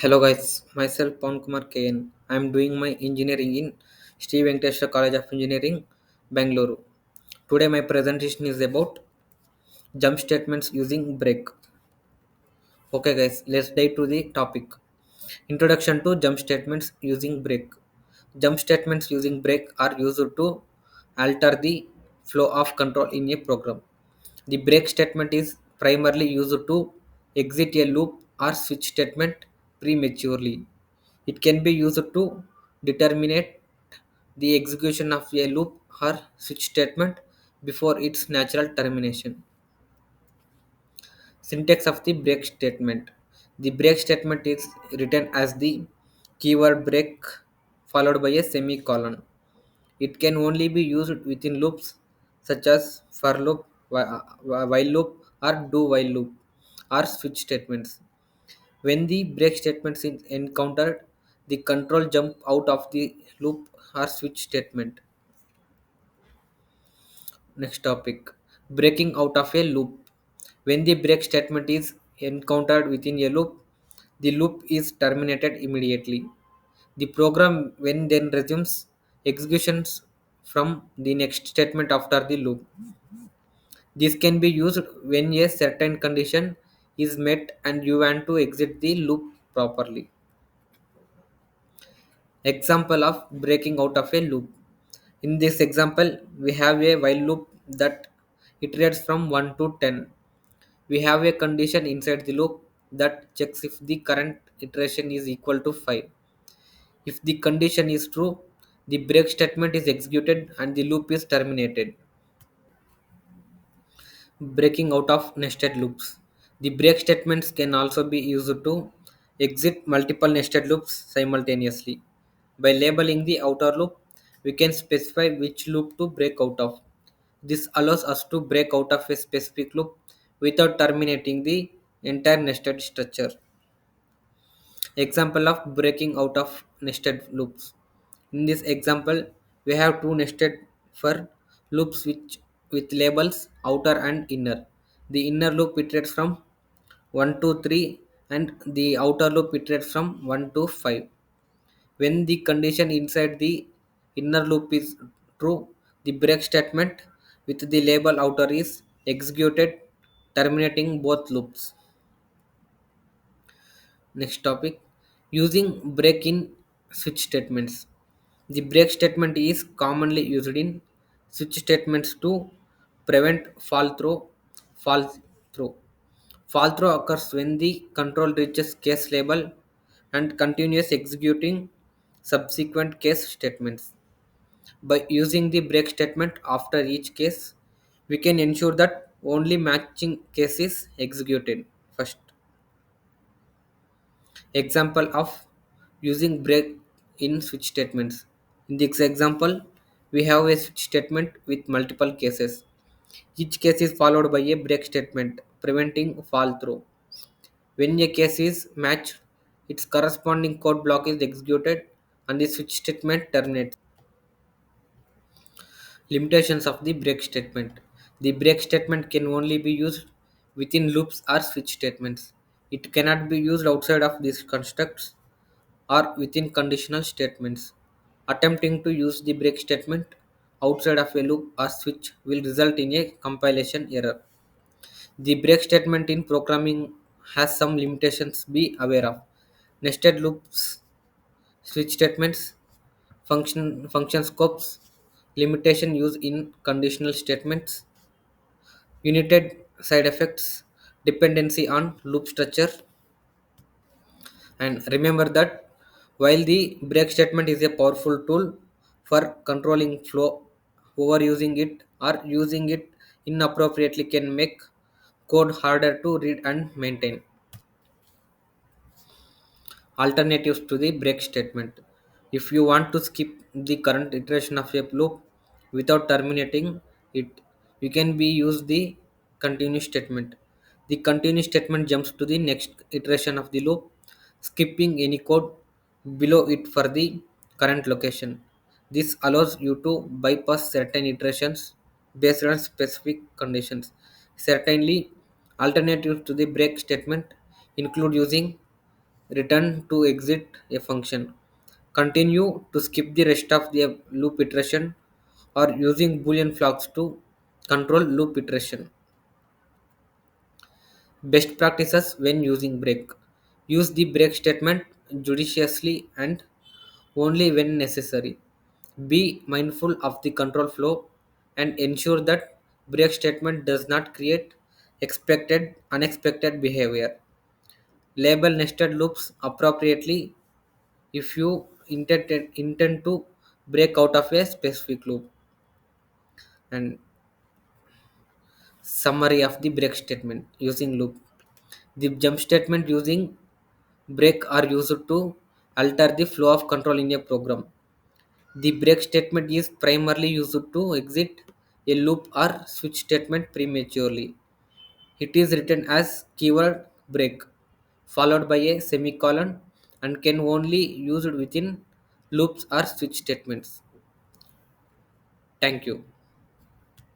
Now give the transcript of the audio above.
Hello guys, myself Pawan Kumar KN. I am doing my engineering in Sri Venkateswara College of Engineering, Bangalore. Today my presentation is about jump statements using break. Okay guys, let's dive to the topic. Introduction to jump statements using break. Jump statements using break are used to alter the flow of control in a program. The break statement is primarily used to exit a loop or switch statement prematurely. It can be used to determine the execution of a loop or switch statement before its natural termination. Syntax of the break statement. The break statement is written as the keyword break followed by a semicolon. It can only be used within loops such as for loop, while loop, or do while loop, or switch statements. When the break statement is encountered, the control jump out of the loop or switch statement. Next topic, breaking out of a loop. When the break statement is encountered within a loop, the loop is terminated immediately. The program when then resumes executions from the next statement after the loop. This can be used when a certain condition is met and you want to exit the loop properly. Example of breaking out of a loop. In this example, we have a while loop that iterates from 1 to 10. We have a condition inside the loop that checks if the current iteration is equal to 5. If the condition is true, the break statement is executed and the loop is terminated. Breaking out of nested loops. The break statements can also be used to exit multiple nested loops simultaneously. By labeling the outer loop, we can specify which loop to break out of. This allows us to break out of a specific loop without terminating the entire nested structure. Example of breaking out of nested loops. In this example, we have two nested for loops which with labels outer and inner. The inner loop iterates from 1 to 3 and the outer loop iterates from 1 to 5. When the condition inside the inner loop is true, the break statement with the label outer is executed, terminating both loops. Next topic, using break in switch statements. The break statement is commonly used in switch statements to prevent fall through. Fall through occurs when the control reaches case label and continues executing subsequent case statements. By using the break statement after each case, we can ensure that only matching case is executed first. Example of using break in switch statements. In this example, we have a switch statement with multiple cases. Each case is followed by a break statement preventing fall through. When a case is matched, its corresponding code block is executed and the switch statement terminates. Limitations of the break statement. The break statement can only be used within loops or switch statements. It cannot be used outside of these constructs or within conditional statements. Attempting to use the break statement outside of a loop or switch will result in a compilation error. The break statement in programming has some limitations be aware of. Nested loops, switch statements, function scopes, limitation used in conditional statements, united side effects, dependency on loop structure, and remember that while the break statement is a powerful tool for controlling flow, overusing it or using it inappropriately can make code harder to read and maintain. Alternatives to the break statement. If you want to skip the current iteration of a loop without terminating it, you can be use the continue statement. The continue statement jumps to the next iteration of the loop, skipping any code below it for the current location. This allows you to bypass certain iterations based on specific conditions. Certainly, alternatives to the break statement include using return to exit a function. Continue to skip the rest of the loop iteration or using boolean flags to control loop iteration. Best practices when using break. Use the break statement judiciously and only when necessary. Be mindful of the control flow and ensure that break statement does not create expected unexpected behavior. Label nested loops appropriately if you intend to break out of a specific loop. And summary of the break statement using loop. The jump statement using break are used to alter the flow of control in a program. The break statement is primarily used to exit a loop or switch statement prematurely. It is written as keyword break followed by a semicolon and can only used within loops or switch statements. Thank you.